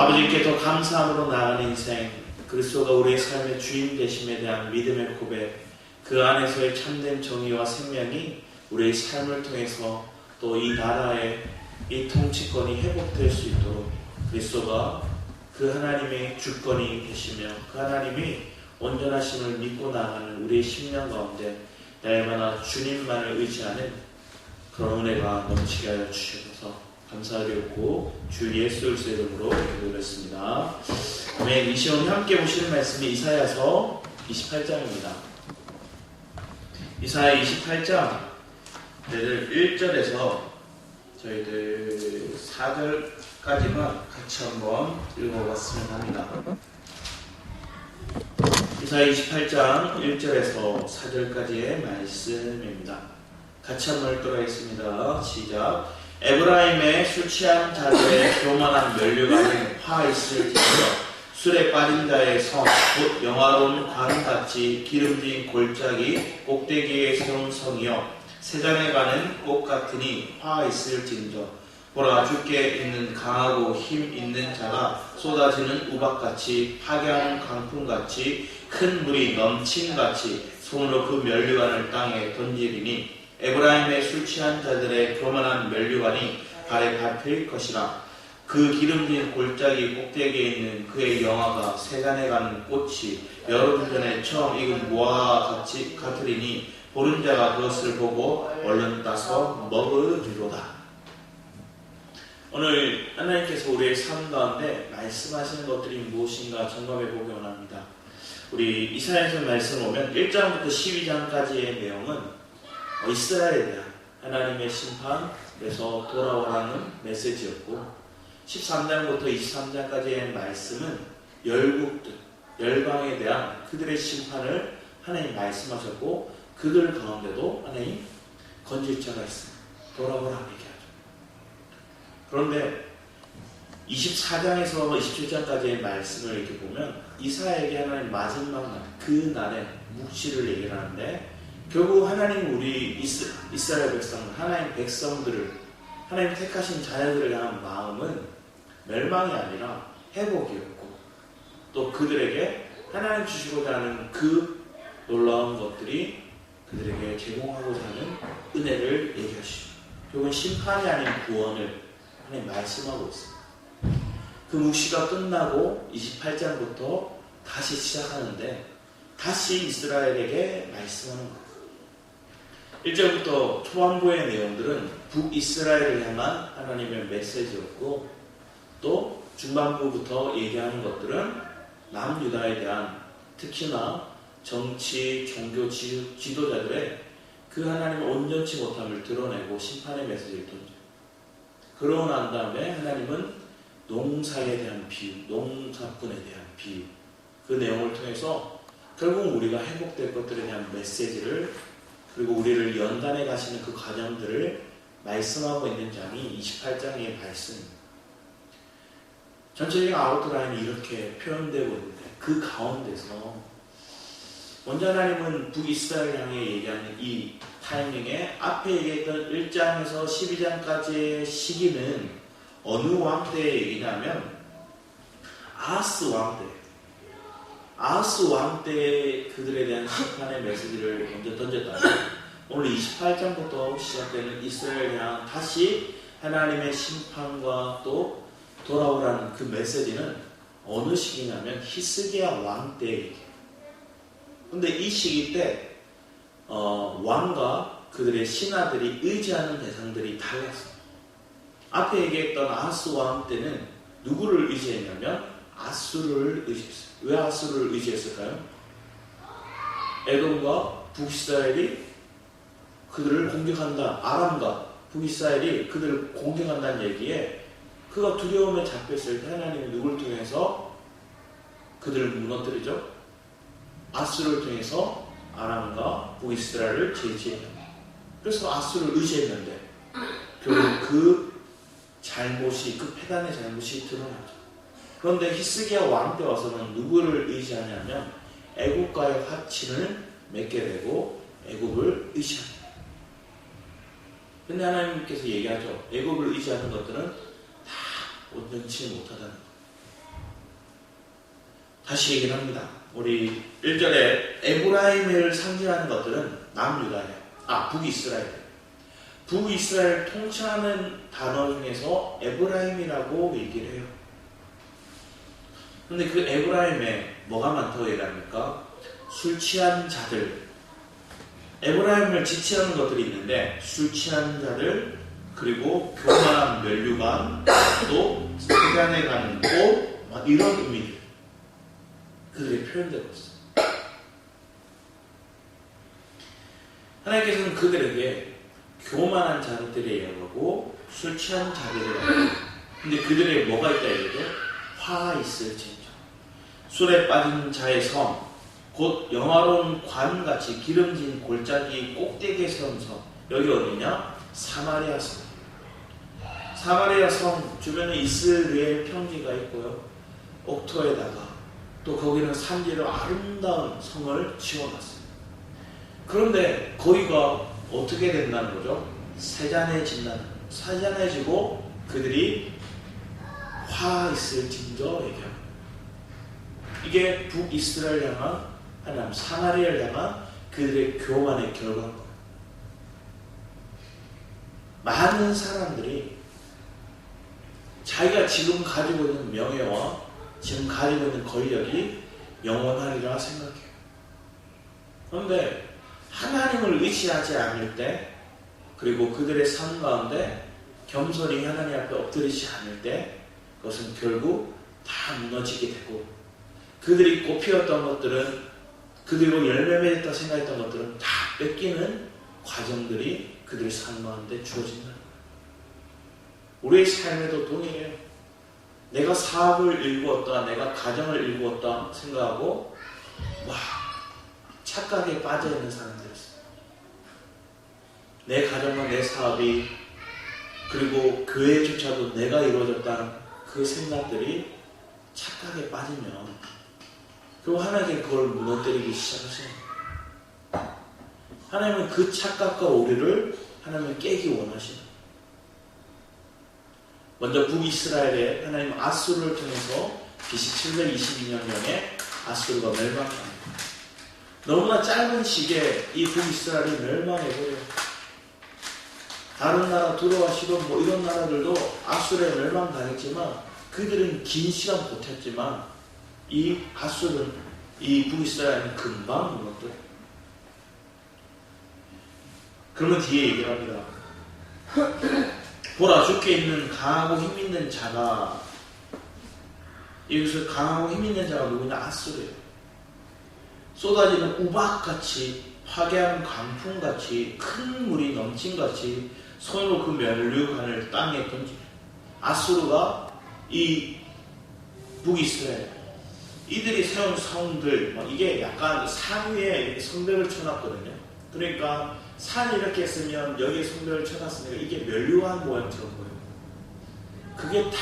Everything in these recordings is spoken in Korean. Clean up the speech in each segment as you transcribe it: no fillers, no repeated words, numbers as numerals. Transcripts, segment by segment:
아버지께 더 감사함으로 나아가는 인생, 그리스도가 우리의 삶의 주인 되심에 대한 믿음의 고백, 그 안에서의 참된 정의와 생명이 우리의 삶을 통해서 또 이 나라의 이 통치권이 회복될 수 있도록 그리스도가 그 하나님의 주권이 되시며 그 하나님이 온전하심을 믿고 나아가는 우리의 심령 가운데 날마다 주님만을 의지하는 그런 은혜가 넘치게 하여 주셔서 감사드렸고 주 예수 그리스도의 이름으로 기도드렸습니다. 아멘. 이 시간에 함께 보시는 말씀이 이사야서 28장입니다. 이사야 28장 1절에서 저희들 4절까지만 같이 한번 읽어봤으면 합니다. 이사야 28장 1절에서 4절까지의 말씀입니다. 같이 한번 읽도록 시작. 에브라임의 술 취한 자들의 교만한 면류관은 화 있을지라도 술에 빠진 자의 성, 곧 영화로운 관같이 기름진 골짜기 꼭대기에 세운 성이여 세잔에 가는 꽃 같으니 화 있을진저 보라 주께 있는 강하고 힘 있는 자가 쏟아지는 우박같이 파괴하는 강풍같이 큰 물이 넘침같이 손으로 그 면류관을 땅에 던지리니 에브라임의 술 취한 자들의 교만한 면류관이 발에 밟힐 것이라. 그 기름진 골짜기 꼭대기에 있는 그의 영화가 세간에 가는 꽃이 여름 전에 처음 익은 무화과 같으리니 보는 자가 그것을 보고 얼른 따서 먹으리로다. 오늘 하나님께서 우리의 삶 가운데 말씀하시는 것들이 무엇인가 점검해 보기 원합니다. 우리 이사야서 말씀 보면 1장부터 12장까지의 내용은 이스라엘에 대한 하나님의 심판에서 돌아오라는 메시지였고 13장부터 23장까지의 말씀은 열국들, 열방에 대한 그들의 심판을 하나님 말씀하셨고 그들 가운데도 하나님 건질 자가 있습니다. 돌아오라 얘기하죠. 그런데 24장에서 27장까지의 말씀을 이렇게 보면 이사야에게 하나님 마지막 날, 그 날에 묵시를 얘기를 하는데 결국 하나님 우리 이스라엘 백성, 하나님 백성들을 하나님 택하신 자녀들을 향한 마음은 멸망이 아니라 회복이었고 또 그들에게 하나님 주시고자 하는 그 놀라운 것들이 그들에게 제공하고자 하는 은혜를 얘기하시죠. 결국은 심판이 아닌 구원을 하나님 말씀하고 있습니다. 그 묵시가 끝나고 28장부터 다시 시작하는데 다시 이스라엘에게 말씀하는 거예요. 1절부터 초반부의 내용들은 북이스라엘을 향한 하나님의 메시지였고 또 중반부부터 얘기하는 것들은 남유다에 대한 특히나 정치, 종교 지도자들의 그 하나님의 온전치 못함을 드러내고 심판의 메시지를 던져요. 그러고 난 다음에 하나님은 농사에 대한 비유, 농사꾼에 대한 비유 그 내용을 통해서 결국 우리가 회복될 것들에 대한 메시지를 그리고 우리를 연단해 가시는 그 과정들을 말씀하고 있는 장이 28장의 말씀입니다. 전체적인 아웃라인이 이렇게 표현되고 있는데 그 가운데서 먼저 하나님은 북이스라엘 향해 얘기하는 이 타이밍에 앞에 얘기했던 1장에서 12장까지의 시기는 어느 왕 때의 얘기냐면 아하스 왕 때. 아하스 왕 때 그들에 대한 심판의 메시지를 먼저 던졌다면 오늘 28장부터 시작되는 이스라엘 향 다시 하나님의 심판과 또 돌아오라는 그 메시지는 어느 시기냐면 히스기야 왕 때의 얘기예요. 근데 이 시기 때 왕과 그들의 신하들이 의지하는 대상들이 달랐어요. 앞에 얘기했던 아하스 왕 때는 누구를 의지했냐면 아수르를 의지했어요. 왜 아수르를 의지했을까요? 에돔과 북이스라엘이 그들을 공격한다. 아람과 북이스라엘이 그들을 공격한다는 얘기에 그가 두려움에 잡혔을 때 하나님이 누굴 통해서 그들을 무너뜨리죠? 아수르를 통해서 아람과 북이스라엘을 제지해요. 그래서 아수르를 의지했는데 결국 그 잘못이, 그 패단의 잘못이 드러나죠. 그런데 히스기야 왕 때 와서는 누구를 의지하냐면 애국과의 화친을 맺게 되고 애국을 의지합니다. 근데 하나님께서 얘기하죠. 애국을 의지하는 것들은 다 온전치 못하다는 것. 다시 얘기를 합니다. 우리 1절에 에브라임을 상징하는 것들은 남유다예요. 북이스라엘. 북이스라엘 통치하는 단어 중에서 에브라임이라고 얘기를 해요. 근데 그 에브라임에 뭐가 많다고 얘기합니까? 술 취한 자들. 에브라임을 지칭하는 것들이 있는데 술 취한 자들, 그리고 교만한 면류관, 또 세간에 가는 꽃, 이런 의미들. 그들이 표현되고 있어요. 하나님께서는 그들에게 교만한 자들이라고 하고 술 취한 자들이라고 하고, 근데 그들에게 뭐가 있다 이거죠? 화 있을 진정. 술에 빠진 자의 섬, 곧 영화로운 관같이 기름진 골짜기 꼭대기에 세운 섬. 여기 어디냐? 사마리아 섬. 사마리아 섬 주변에 이스라엘 평지가 있고요. 옥토에다가 또 거기는 산지로 아름다운 성을 지어놨어요. 그런데 거기가 어떻게 된다는 거죠? 세잔해지고 그들이 화 있을 징조 얘기합니다. 이게 북이스라엘 향한 하나님 사마리아를 향한 그들의 교만의 결과인 거예요. 많은 사람들이 자기가 지금 가지고 있는 명예와 지금 가지고 있는 권력이 영원하리라 생각해요. 그런데 하나님을 의지하지 않을 때, 그리고 그들의 삶 가운데 겸손히 하나님 앞에 엎드리지 않을 때, 그것은 결국 다 무너지게 되고, 그들이 꽃피웠던 것들은, 그들로 열매 맺었다 생각했던 것들은 다 뺏기는 과정들이 그들의 삶 가운데 주어진다는 거예요. 우리의 삶에도 동일해요. 내가 사업을 일구었다, 내가 가정을 일구었다 생각하고 착각에 빠져있는 사람들이었어요. 내 가정과 내 사업이, 그리고 교회조차도 내가 이루어졌다는 그 생각들이 착각에 빠지면 그리고 하나님께 그걸 무너뜨리기 시작하세요. 하나님은 그 착각과 오류를 하나님은 깨기 원하시는. 먼저 북이스라엘에 하나님 아수르를 통해서 BC 722년경에 아수르가 멸망합니다. 너무나 짧은 시기에 이 북이스라엘이 멸망해버려요. 다른 나라 두로와 시돈 이런 나라들도 아수르에 멸망당했지만 그들은 긴 시간 버텼지만 이 아수르는, 이 북이스라엘은 금방 무너져요. 그러면 뒤에 얘기를 합니다. 보라, 주께 있는 강하고 힘있는 자가, 여기서 강하고 힘있는 자가 누구냐? 아수르예요. 쏟아지는 우박같이, 파괴하는 강풍같이, 큰 물이 넘친같이 손으로 그 면류관을 땅에 던지고, 아수르가 이 북이스라엘, 이들이 세운 성들, 이게 약간 산 위에 이렇게 성벽을 쳐놨거든요. 그러니까 산이 이렇게 했으면 여기에 성벽을 쳐놨으니까 이게 면류관 모양처럼 보여요. 그게 다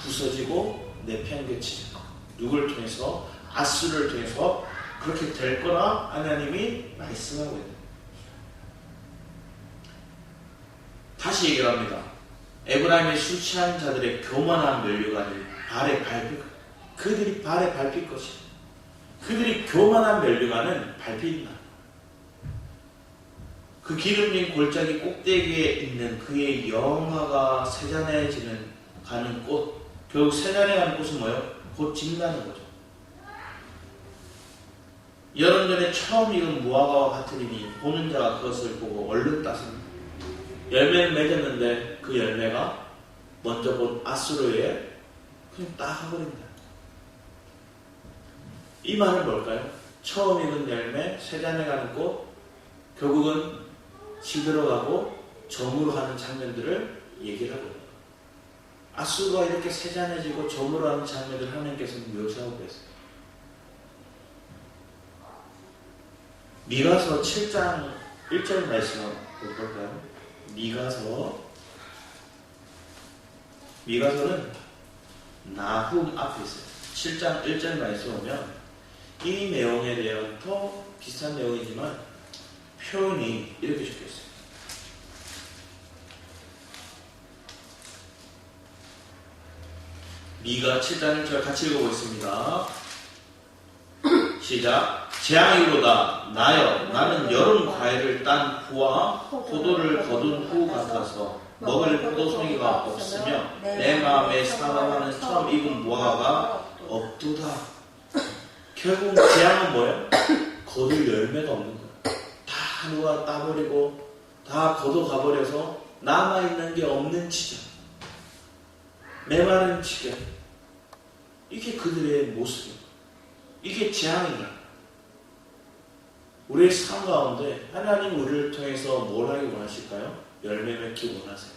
부서지고 내팽개치는 거. 누구를 통해서? 아수르를 통해서 그렇게 될 거라 하나님이 말씀하고 있는. 다시 얘기를 합니다. 에브라임의 술 취한 자들의 교만한 면류관을 발에 밟힐 것. 그들이 발에 밟힐 것이다. 그들이 교만한 면류관은 밟힌다. 그 기름진 골짜기 꼭대기에 있는 그의 영화가 세잔해지는 가는 꽃, 결국 세잔해 가는 꽃은 뭐예요? 곧 진다는 거죠. 여름 전에 처음 익은 무화과와 같으리니 보는 자가 그것을 보고 얼른 따습니다. 열매를 맺었는데 그 열매가 먼저 본 아수르에 그냥 따버린다. 이 말은 뭘까요? 처음 익은 열매, 세잔해 가는 꽃, 결국은 시들어가고 저물어 가는 장면들을 얘기를 하고 있습니다. 아수르가 이렇게 세잔해지고 저물어 가는 장면들을 하나님께서는 묘사하고 계세요. 미가서 7장 1절 말씀 한번 볼까요? 미가서는 나훔 앞에 있어요. 7장 1절 말씀 보면 이 내용에 대한 더 비슷한 내용이지만 표현이 이렇게 적혀있어요. 미가 7장 1절 같이 읽어보겠습니다. 시작. 재앙이로다 나여 나는 여름 과일을 딴 후와 포도를 거둔 후 같아서 먹을 포도송이가 없으며 내 마음에 사랑하는 처음 익은 무화과가 없도다. 결국 재앙은 뭐예요? 거둘 열매가 없는 거예요. 다 누가 따버리고 다 걷어가버려서 남아있는 게 없는 지경, 메마른 지경. 이게 그들의 모습이에요. 이게 재앙이다. 우리의 삶 가운데 하나님 우리를 통해서 뭘 하기 원하실까요? 열매 맺기 원하세요.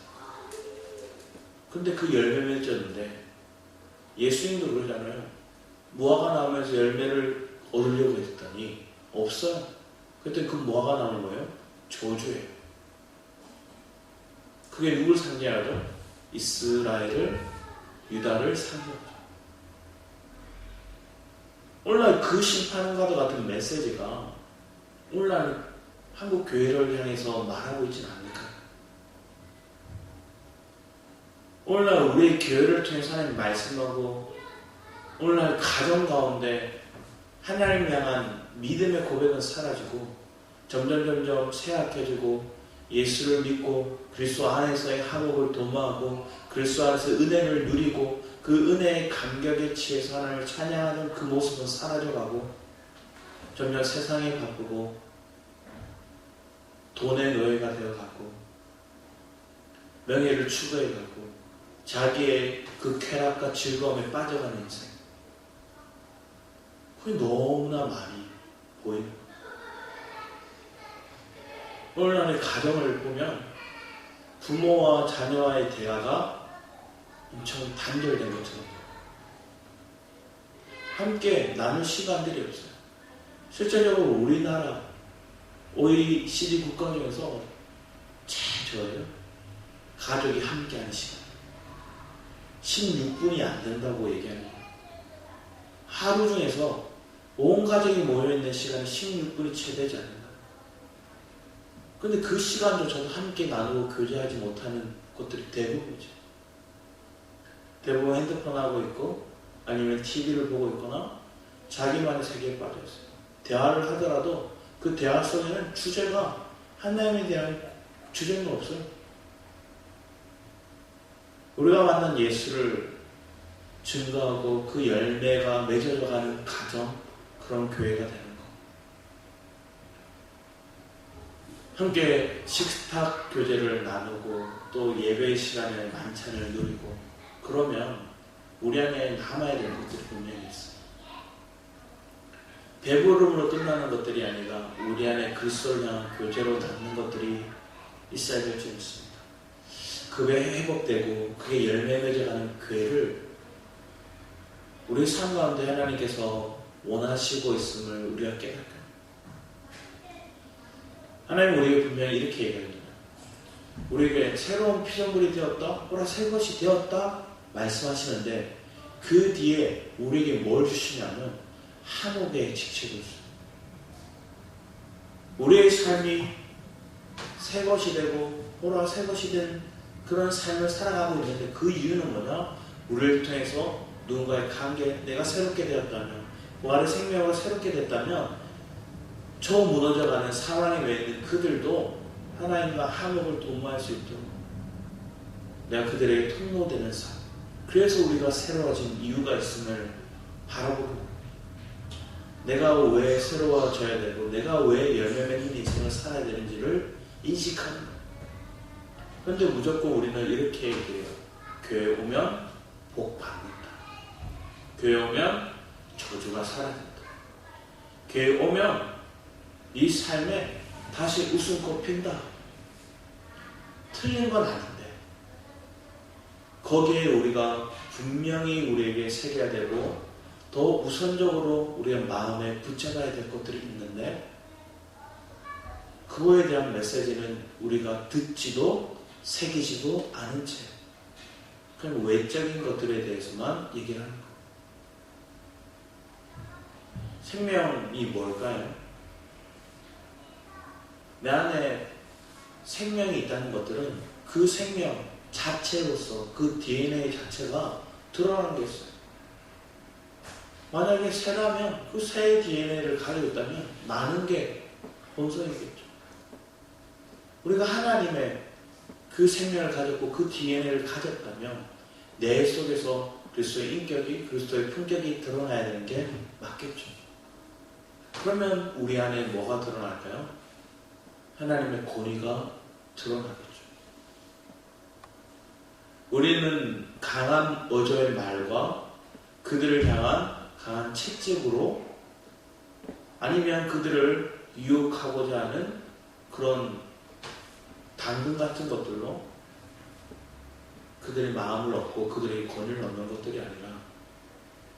근데 그 열매 맺었는데 예수님도 그러잖아요. 무화과 나오면서 열매를 얻으려고 했더니 없어요. 그때 그 무화과 나오는 거예요? 저주예요. 그게 누굴 상징하죠? 이스라엘을, 유다를 상징하죠. 오늘날 그 심판과도 같은 메시지가 오늘날 한국 교회를 향해서 말하고 있지는 않습니까? 오늘날 우리의 교회를 통해서 하나님 말씀하고 오늘날 가정 가운데 하나님을 향한 믿음의 고백은 사라지고 점점 쇠약해지고 예수를 믿고 그리스도 안에서의 화목을 도모하고 그리스도 안에서 은혜를 누리고 그 은혜의 감격에 취해서 하나님을 찬양하는 그 모습은 사라져가고 점점 세상에 바쁘고 돈의 노예가 되어가고 명예를 추구해가고 자기의 그 쾌락과 즐거움에 빠져가는 인생. 그게 너무나 많이 보이는 거예요. 오늘날의 가정을 보면 부모와 자녀와의 대화가 엄청 단절된 것처럼 함께 나눌 시간들이 없어요. 실제적으로 우리나라 OECD 국가 중에서 제일 좋아요. 가족이 함께하는 시간. 16분이 안 된다고 얘기하는 거예요. 하루 중에서 온 가족이 모여있는 시간이 16분이 채 되지 않는다. 근데 그 시간조차도 함께 나누고 교제하지 못하는 것들이 대부분이죠. 대부분 핸드폰 하고 있고 아니면 TV를 보고 있거나 자기만의 세계에 빠져 있어요. 대화를 하더라도 그 대화 속에는 주제가 하나님에 대한 주제는 없어요. 우리가 만난 예수를 증거하고 그 열매가 맺어져가는 가정, 그런 교회가 되는 거. 함께 식탁 교제를 나누고 또 예배 시간에 만찬을 누리고 그러면 우리 안에 남아야 될 것들이 분명히 있어요. 배부름으로 끝나는 것들이 아니라 우리 안에 그리스도를 향한 교제로 닿는 것들이 있어야 될 줄 믿습니다. 그게 회복되고 그게 열매 맺어가는 교회를 우리 삶 가운데 하나님께서 원하시고 있음을 우리가 깨닫고 하나님 우리에게 분명히 이렇게 얘기합니다. 우리에게 새로운 피조물이 되었다, 보라 새 것이 되었다 말씀하시는데 그 뒤에 우리에게 뭘 주시냐면 한옥의 직책을 주십니다. 우리의 삶이 새 것이 되고 보라 새 것이 된 그런 삶을 살아가고 있는데 그 이유는 뭐냐? 우리를 통해서 누군가의 관계, 내가 새롭게 되었다면 부활의 생명으로 새롭게 됐다면 저 무너져가는 사랑에 매이는 그들도 하나님과 화목을 도모할 수 있도록 내가 그들에게 통로되는 삶. 그래서 우리가 새로워진 이유가 있음을 바라보고 내가 왜 새로워져야 되고 내가 왜 열매 맺는 인생을 살아야 되는지를 인식하는 거예요. 그런데 무조건 우리는 이렇게 얘기해요. 교회 오면 복 받는다. 교회 오면 저주가 사라진다. 교회 오면 이 삶에 다시 웃음꽃 핀다. 틀린 건 아닌데 거기에 우리가 분명히 우리에게 새겨야 되고 더 우선적으로 우리의 마음에 붙여놔야 될 것들이 있는데 그거에 대한 메시지는 우리가 듣지도 새기지도 않은 채 그냥 외적인 것들에 대해서만 얘기를 하는 거예요. 생명이 뭘까요? 내 안에 생명이 있다는 것들은 그 생명 자체로서 그 DNA 자체가 드러나는 게 있어요. 만약에 새라면 그 새의 DNA를 가지고 있다면 많은 게 본성이겠죠. 우리가 하나님의 그 생명을 가졌고 그 DNA를 가졌다면 내 속에서 그리스도의 인격이, 그리스도의 품격이 드러나야 되는 게 맞겠죠. 그러면 우리 안에 뭐가 드러날까요? 하나님의 권위가 드러나겠죠. 우리는 강한 어조의 말과 그들을 향한 강한 채찍으로 아니면 그들을 유혹하고자 하는 그런 당근 같은 것들로 그들의 마음을 얻고 그들의 권위를 얻는 것들이 아니라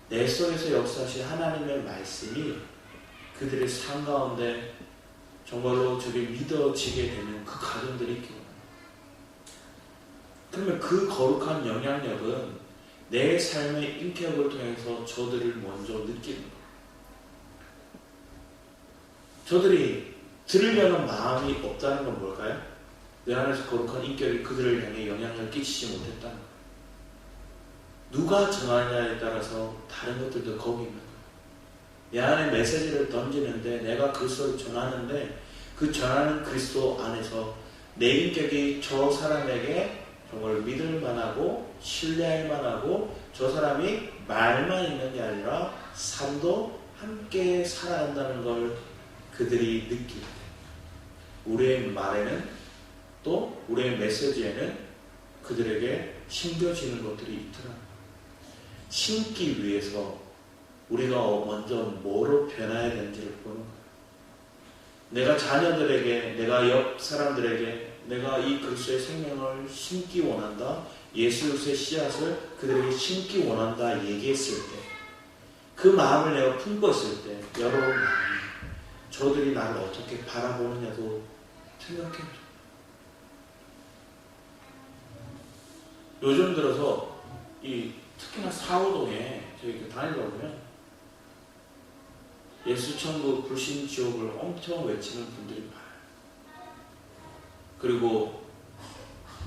내 속에서 역사하신 하나님의 말씀이 그들의 삶 가운데 정말로 저게 믿어지게 되는 그 가정들이 있기 바랍니다. 그러면 그 거룩한 영향력은 내 삶의 인격을 통해서 저들을 먼저 느끼는 거예요. 저들이 들으려는 마음이 없다는 건 뭘까요? 내 안에서 거룩한 인격이 그들을 향해 영향을 끼치지 못했다는 거예요. 누가 정하느냐에 따라서 다른 것들도 거기 있는 거예요. 내 안에 메시지를 던지는데 내가 그리스도를 전하는데 그 전하는 그리스도 안에서 내 인격이 저 사람에게 정말 믿을 만하고 신뢰할 만하고 저 사람이 말만 있는 게 아니라 삶도 함께 살아간다는 걸 그들이 느끼게 돼요. 우리의 말에는 또 우리의 메시지에는 그들에게 심겨지는 것들이 있더라. 심기 위해서 우리가 먼저 뭐로 변해야 되는지를 보는 거예요. 내가 자녀들에게, 내가 옆 사람들에게 내가 이 그리스도의 생명을 심기 원한다. 예수 그리스도의 씨앗을 그들에게 심기 원한다 얘기했을 때 그 마음을 내가 품고 있을 때 여러분 저들이 나를 어떻게 바라보느냐도 생각해보세요. 요즘 들어서 특히나 사호동에 저희 다니다 보면 예수천국 불신지옥을 엄청 외치는 분들이 많아요. 그리고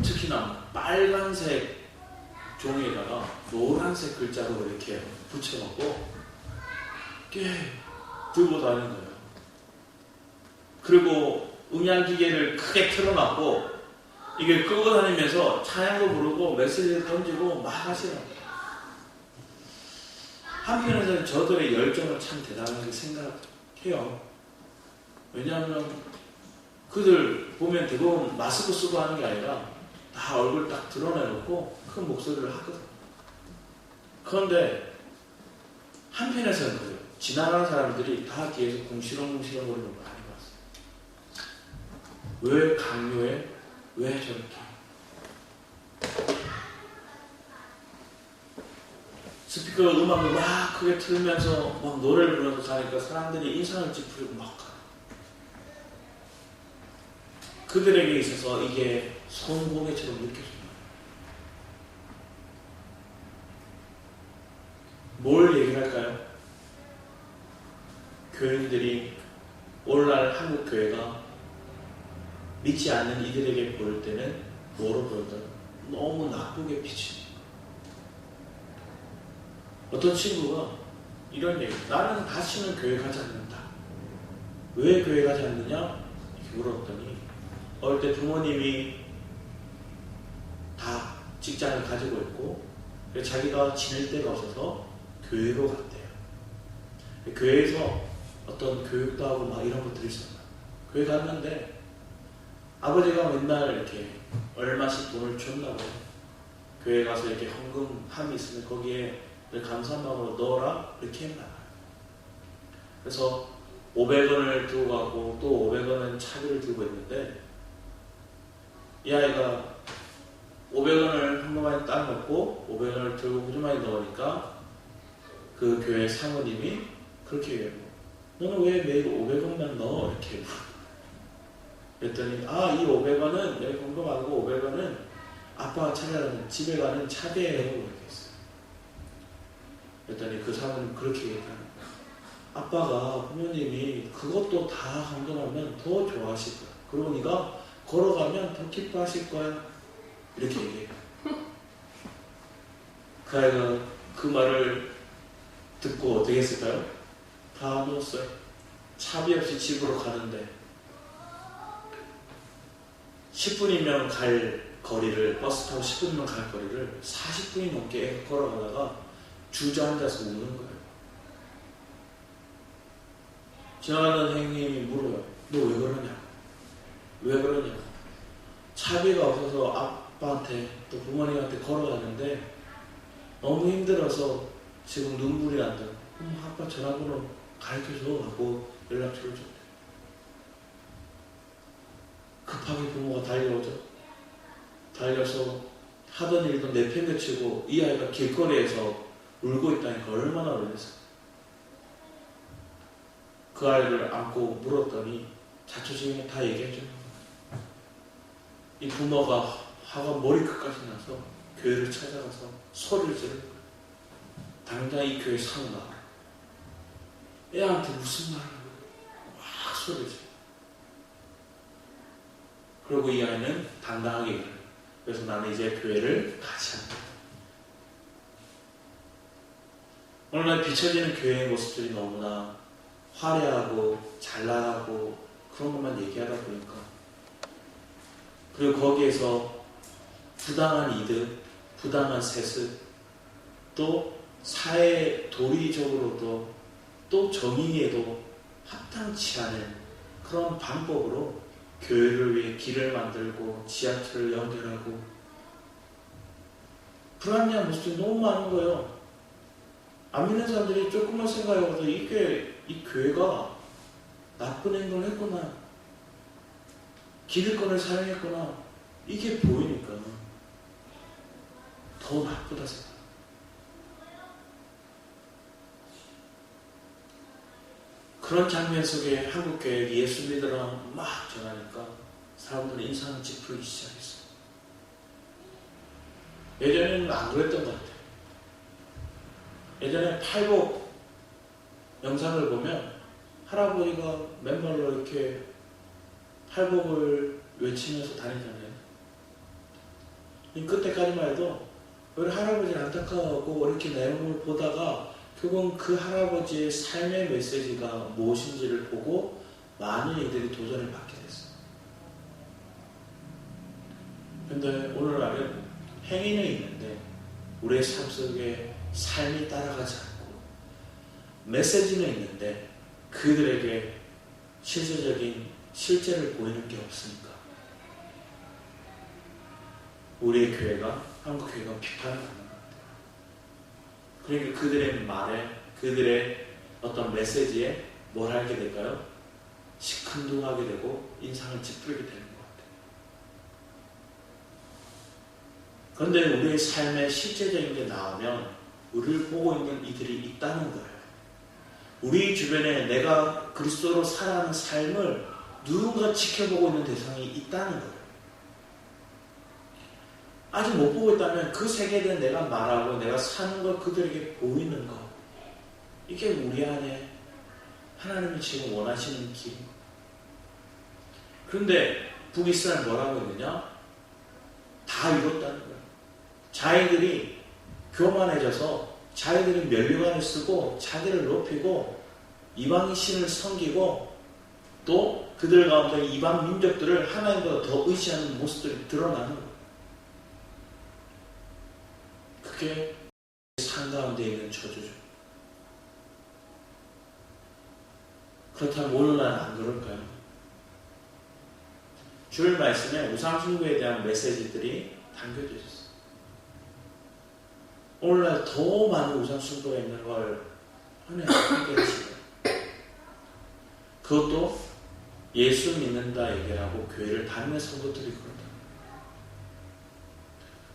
특히나 빨간색 종이에다가 노란색 글자로 이렇게 붙여놓고 꽤 들고 다니는 거예요. 그리고 음향기계를 크게 틀어놨고 이게 끄고 다니면서 찬양도 부르고 메시지를 던지고 막 하시는 거예요. 한편에서는 저들의 열정은 참 대단하게 생각해요. 왜냐하면 그들 보면 대부분 마스크 쓰고 하는 게 아니라 다 얼굴 딱 드러내놓고 큰 목소리를 하거든. 그런데 한편에서는 그래요. 지나가는 사람들이 다 뒤에서 궁시렁궁시렁 거리는 거 많이 봤어요. 왜 강요해? 왜 저렇게? 스피커 음악을 막 크게 틀면서 막 노래를 부르면서 가니까 사람들이 인상을 찌푸리고 막 가. 그들에게 있어서 이게 성공회처럼 느껴져요. 뭘 얘기할까요? 교인들이 오늘날 한국 교회가 믿지 않는 이들에게 보일 때는 뭐로 보였다? 너무 나쁘게 비치는. 어떤 친구가 이런 얘기, 나는 다시는 교회 가지 않는다. 왜 교회 가지 않느냐? 이렇게 물었더니 어릴 때 부모님이 다 직장을 가지고 있고 자기가 지낼 데가 없어서 교회로 갔대요. 교회에서 어떤 교육도 하고 막 이런 것들이 있었나. 교회 갔는데 아버지가 맨날 이렇게 얼마씩 돈을 줬나 봐요. 교회 가서 이렇게 헌금함이 있으면 거기에 감사한 마음으로 넣어라 이렇게 했나 봐요. 그래서 500원을 들고 가고 또 500원은 차비를 들고 있는데 이 아이가 500원을 헌금함에 딱 넣고 500원을 들고 호주머니에 넣으니까 그 교회 사모님이 그렇게 얘기해요. 너는 왜 매일 500원만 넣어? 이렇게 그랬더니 이 500원은 내가 헌금하고 500원은 아빠가 찾아가는 집에 가는 차비예요 이렇게 했어요. 그랬더니 그 사모님 그렇게 얘기하는 거예요. 아빠가 부모님이 그것도 다 헌금하면 더 좋아하실 거야. 그러니까 걸어가면 더 기뻐하실 거야. 이렇게 얘기해요. 그 아이가 그 말을 듣고 어떻게 했을까요? 다 누웠어요. 차비 없이 집으로 가는데 10분이면 갈 거리를, 버스 타고 10분이면 갈 거리를 40분이 넘게 걸어가다가 주저앉아서 우는 거예요. 지나가는 행인이 물어요. 너 왜 그러냐? 왜 그러냐? 차비가 없어서 아빠한테 또 부모님한테 걸어가는데 너무 힘들어서 지금 눈물이 난다. 아빠 전화번호 가르쳐줘 하고 연락처를 줬대. 급하게 부모가 달려오죠. 달려서 하던 일도 내팽개치고 이 아이가 길거리에서 울고 있다니까 얼마나 놀랐어. 그 아이를 안고 물었더니 자초지종에 다 얘기해줘. 이 부모가 화가 머리끝까지 나서 교회를 찾아가서 소리를 지르는 거예요. 당장 이 교회 사고 나와라. 애한테 무슨 말을 하는 거예요? 막 소리를 지르고. 그리고 이 아이는 당당하게 얘기해요. 그래서 나는 이제 교회를 같이 한다. 오늘날 비춰지는 교회의 모습들이 너무나 화려하고 잘나가고 그런 것만 얘기하다 보니까, 그리고 거기에서 부당한 이득, 부당한 세습, 또 사회 도리적으로도 또 정의에도 합당치 않은 그런 방법으로 교회를 위해 길을 만들고 지하철을 연결하고 불합리한 모습이 너무 많은 거예요. 안 믿는 사람들이 조금만 생각해봐도 이 교회가 나쁜 행동을 했구나, 기득권을 사용했구나, 이게 보이니까 더 나쁘다 생각. 그런 장면 속에 한국교회 예수 믿으라 막 전하니까 사람들은 인상을 찌푸리기 시작했어요. 예전에는 안 그랬던 것 같아요. 예전에 팔복 영상을 보면 할아버지가 맨발로 이렇게 팔복을 외치면서 다니잖아요. 그때까지만 해도 우리 할아버지를 안타까워하고 이렇게 내용을 보다가 결국은 그 할아버지의 삶의 메시지가 무엇인지를 보고 많은 이들이 도전을 받게 됐어요. 그런데 오늘날은 행위는 있는데 우리의 삶 속에 삶이 따라가지 않고 메시지는 있는데 그들에게 실제적인 실제를 보이는 게 없으니까 우리의 교회가, 한국 교회가 비판을 받는 것 같아요. 그러니까 그들의 말에, 그들의 어떤 메시지에 뭘 하게 될까요? 시큰둥하게 되고 인상을 찌푸리게 되는 것 같아요. 그런데 우리의 삶에 실제적인 게 나오면 우리를 보고 있는 이들이 있다는 거예요. 우리 주변에 내가 그리스도로 살아가는 삶을 누군가 지켜보고 있는 대상이 있다는 거예요. 아직 못 보고 있다면 그 세계에 대해 내가 말하고 내가 사는 것, 그들에게 보이는 것, 이게 우리 안에 하나님이 지금 원하시는 길입니다. 그런데 북이스라엘 뭐라고 했느냐? 다 이뤘다는 거예요. 자기들이 교만해져서 자기들이 면류관을 쓰고 자기를 높이고 이방인 신을 섬기고 또 그들 가운데 이방 민족들을 하나님보다 더 의지하는 모습들이 드러나는 거예요. 그게 산 가운데 있는 저주죠. 그렇다면 오늘날은 안 그럴까요? 주일 말씀에 우상숭배에 대한 메시지들이 담겨져 있었어요. 오늘날 더 많은 우상숭배가 있는 걸 하나님 함께 하시고요. 그것도 예수 믿는다 얘기하고 교회를 다니는 성도들이 그런다.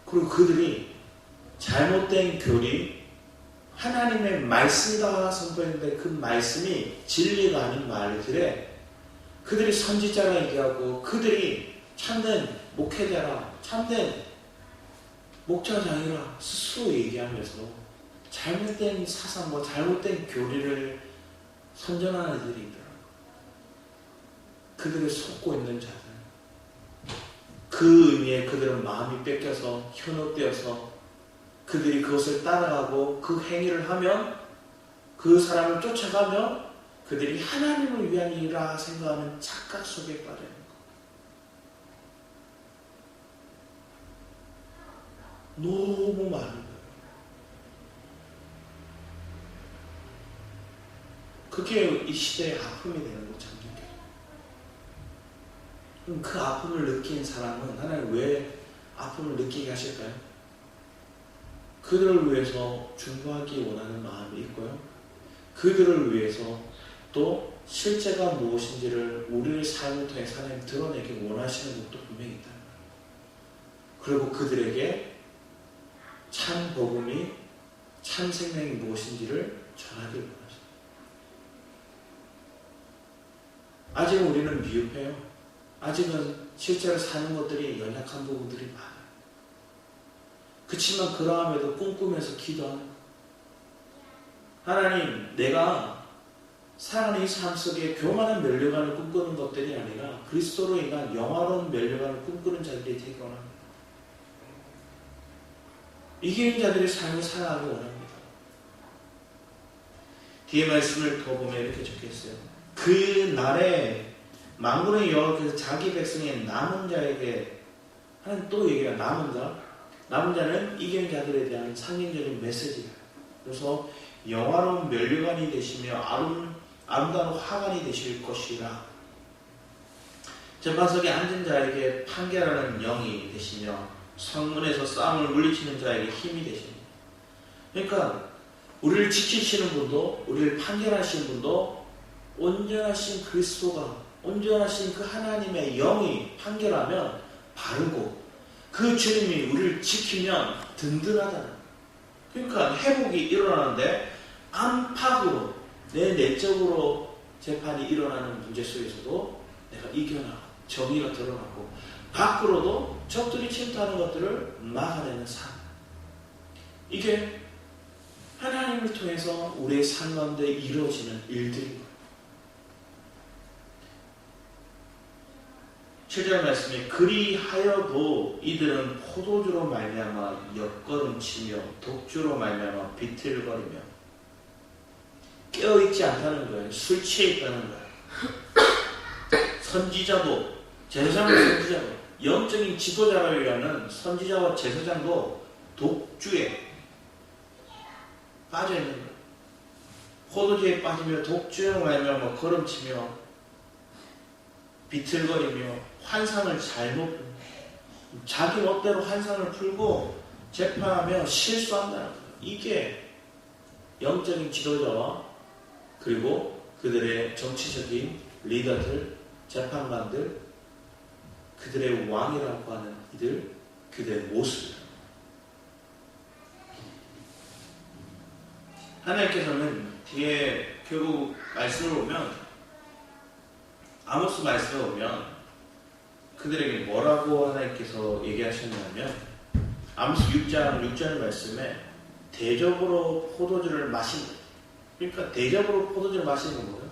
그리고 그들이 잘못된 교리, 하나님의 말씀이다 선포했는데 그 말씀이 진리가 아닌 말들에 그들이 선지자라 얘기하고 그들이 참된 목회자라, 참된 목자장이라 스스로 얘기하면서 잘못된 사상과 잘못된 교리를 선전하는 이들이 있더라고요. 그들을 속고 있는 자들, 그 의미에 그들은 마음이 뺏겨서 현혹되어서 그들이 그것을 따라가고 그 행위를 하면 그 사람을 쫓아가며 그들이 하나님을 위한 일이라 생각하는 착각 속에 빠져있는 것. 너무 많은 거예요. 그게 이 시대의 아픔이 되는 거죠. 그럼 그 아픔을 느낀 사람은 하나님 왜 아픔을 느끼게 하실까요? 그들을 위해서 중보하기 원하는 마음이 있고요. 그들을 위해서 또 실제가 무엇인지를 우리의 삶을 통해 하나님 드러내기 원하시는 것도 분명히 있다. 그리고 그들에게 참 복음이 참 생명이 무엇인지를 전하길 원하십니다. 아직은 우리는 미흡해요. 아직은 실제로 사는 것들이 연약한 부분들이 많아요. 그렇지만 그러함에도 꿈꾸면서 기도하는 하나님, 내가 살아가는 이 삶 속에 교만한 면류관을 꿈꾸는 것들이 아니라 그리스도로 인한 영화로운 면류관을 꿈꾸는 자들이 되기 원합니다. 이기는 자들의 삶을 살아가기 원합니다. 뒤에 말씀을 더 보면 이렇게 적혀있어요. 그 날에 만군의 여호와께서 자기 백성의 남은 자에게 하나님 또 얘기가 남은 자, 남은 자는 이기는 자들에 대한 상징적인 메시지예요. 그래서 영화로운 면류관이 되시며 아름다운 화관이 되실 것이라. 재판석에 앉은 자에게 판결하는 영이 되시며 성문에서 싸움을 물리치는 자에게 힘이 되십니다. 그러니까 우리를 지키시는 분도 우리를 판결하시는 분도 온전하신 그리스도가 온전하신 그 하나님의 영이 판결하면 바르고 그 주님이 우리를 지키면 든든하다는 거예요. 그러니까 회복이 일어나는데 안팎으로 내 내적으로 재판이 일어나는 문제 속에서도 내가 이겨나고 정의가 드러나고 밖으로도 적들이 침투하는 것들을 막아내는 삶. 이게 하나님을 통해서 우리의 삶 가운데 이루어지는 일들입니다. 7절 말씀에 그리하여도 이들은 포도주로 말미암아 옆걸음치며 독주로 말미암아 비틀거리며 깨어있지 않다는 거예요. 술 취해 있다는 거예요. 선지자도 제사장도 선지자도 영적인 지도자를 위하는 선지자와 제사장도 독주에 빠져있는 거예요. 포도주에 빠지며 독주에 말미암아 걸음치며 비틀거리며 환상을 잘못 푼다. 자기 멋대로 환상을 풀고 재판하며 실수한다는 거예요. 이게 영적인 지도자와 그리고 그들의 정치적인 리더들, 재판관들, 그들의 왕이라고 하는 이들, 그들의 모습. 하나님께서는 뒤에 결국 말씀을 보면 아모스 말씀을 보면 그들에게 뭐라고 하나님께서 얘기하셨냐면 아모스 6장 6절 말씀에 대접으로 포도주를 마신다. 그러니까 대접으로 포도주를 마시는 건 뭐예요?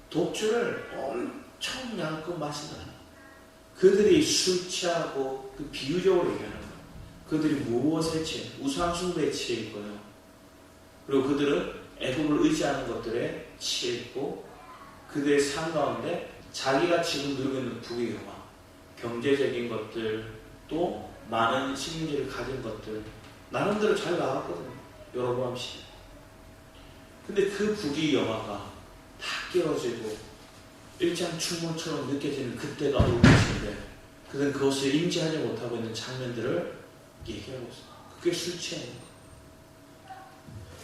독주를 엄청 양껏 마신다. 그들이 술 취하고 그 비유적으로 얘기하는 거예요. 그들이 무엇에 취해? 우상숭배에 취해 있고요. 그리고 그들은 애국을 의지하는 것들에 취해 있고 그들의 삶 가운데 자기가 지금 누리고 있는 부귀 영화, 경제적인 것들, 또 많은 식민지를 가진 것들 나름대로 잘 나왔거든요. 여러분 없이. 근데 그 부귀 영화가 다 깨어지고 일장 충문처럼 느껴지는 그때가 올 것인데 그들은 그것을 인지하지 못하고 있는 장면들을 얘기하고 있어요. 그게 술 취하는 거예요.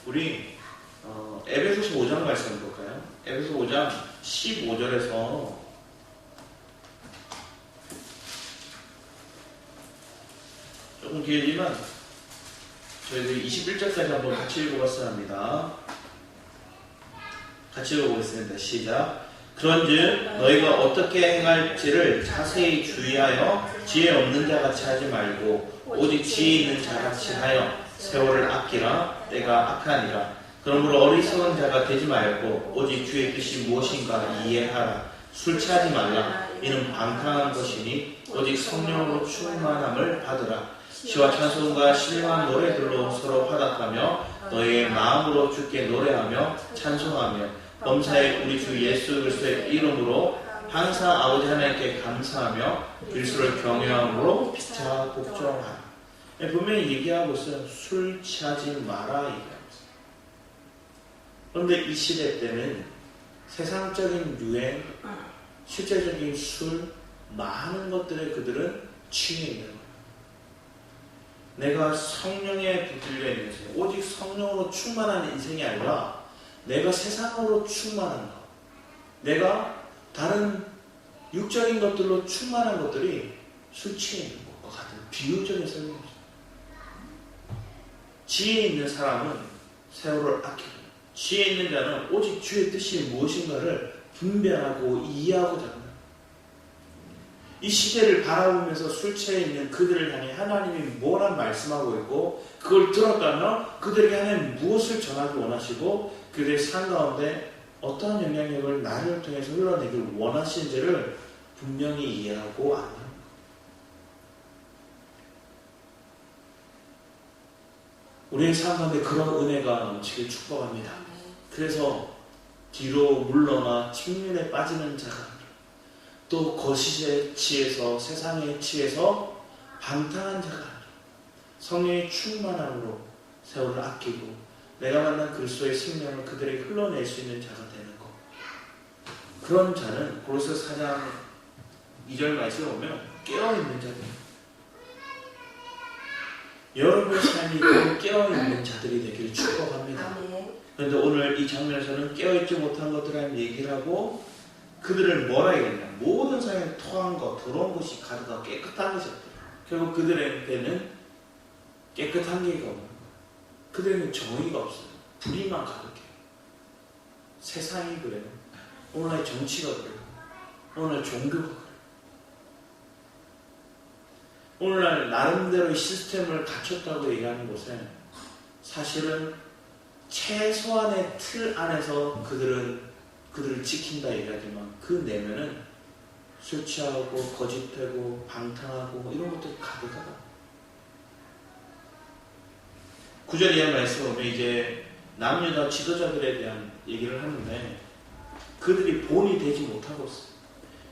우리 에베소서 5장 말씀 볼까요? 에베소 5장 15절에서 조금 길지만 저희들이 21절까지 한번 같이 읽어봤어야 합니다. 같이 읽어보겠습니다. 시작. 그런즉 너희가 어떻게 행할지를 자세히 주의하여 지혜 없는 자같이 하지 말고 오직 지혜 있는 자같이 하여 세월을 아끼라. 때가 악하니라. 그러므로 어리석은 자가 되지 말고 오직 주의 뜻이 무엇인가 이해하라. 술 취하지 말라. 이는 방탕한 것이니 오직 성령으로 충만함을 받으라. 시와 찬송과 신령한 노래들로 서로 화답하며 너희의 마음으로 주께 노래하며 찬송하며 범사의 우리 주 예수 그리스도의 이름으로 항상 아버지 하나님께 감사하며 그리스도를 경외함으로 피차 복종하라. 분명히 얘기하고 있어요. 술 취하지 마라 얘기하고 있어요. 그런데 이 시대 때는 세상적인 유행, 실제적인 술, 많은 것들에 그들은 취해 있는 거예요. 내가 성령에 붙들려 있는 인생, 오직 성령으로 충만한 인생이 아니라 내가 세상으로 충만한 것, 내가 다른 육적인 것들로 충만한 것들이 술 취해 있는 것과 같은 비유적인 설명입니다. 지혜 있는 사람은 세월을 아끼고, 지혜 있는 자는 오직 주의 뜻이 무엇인가를 분별하고 이해하고자 합니다. 이 시대를 바라보면서 술 취해 있는 그들을 향해 하나님이 뭐라 말씀하고 있고, 그걸 들었다면 그들에게 하나님 무엇을 전하기 원하시고, 그들의 삶 가운데 어떠한 영향력을 나를 통해서 흘러내길 원하시는지를 분명히 이해하고 아는 것. 우리의 삶 가운데 그런 은혜가 넘치길 축복합니다. 그래서 뒤로 물러나 침륜에 빠지는 자가 아니라, 또 거시에 취해서 세상에 취해서 방탕한 자가 아니라 성령의 충만함으로 세월을 아끼고 내가 만난 그리스도의 생명을 그들에게 흘러낼 수 있는 자가 되는 것. 그런 자는 고로새 4장 2절 말씀에 보면 깨어있는 자입니다. 여러분의 삶이 깨어있는 자들이 되기를 축복합니다. 그런데 오늘 이 장면에서는 깨어있지 못한 것들을 하나님 얘기를 하고, 그들을 뭐라 얘기했냐, 모든 사람이 토한 것, 더러운 것이 가득하고 깨끗한 것이 없다. 결국 그들에게는 깨끗한 게 없는 거예요. 그들에게는 정의가 없어요. 불의만 가득해요. 세상이 그래요. 오늘날 정치가 그래요. 오늘날 종교가 그래요. 오늘날 나름대로의 시스템을 갖췄다고 얘기하는 곳에 사실은 최소한의 틀 안에서 그들을 지킨다 얘기하지만 그 내면은 술 취하고 거짓되고 방탕하고 이런 것들이 가득하다. 9절 이하 말씀을 보면 이제 남유다 지도자들에 대한 얘기를 하는데, 그들이 본이 되지 못하고 있어요.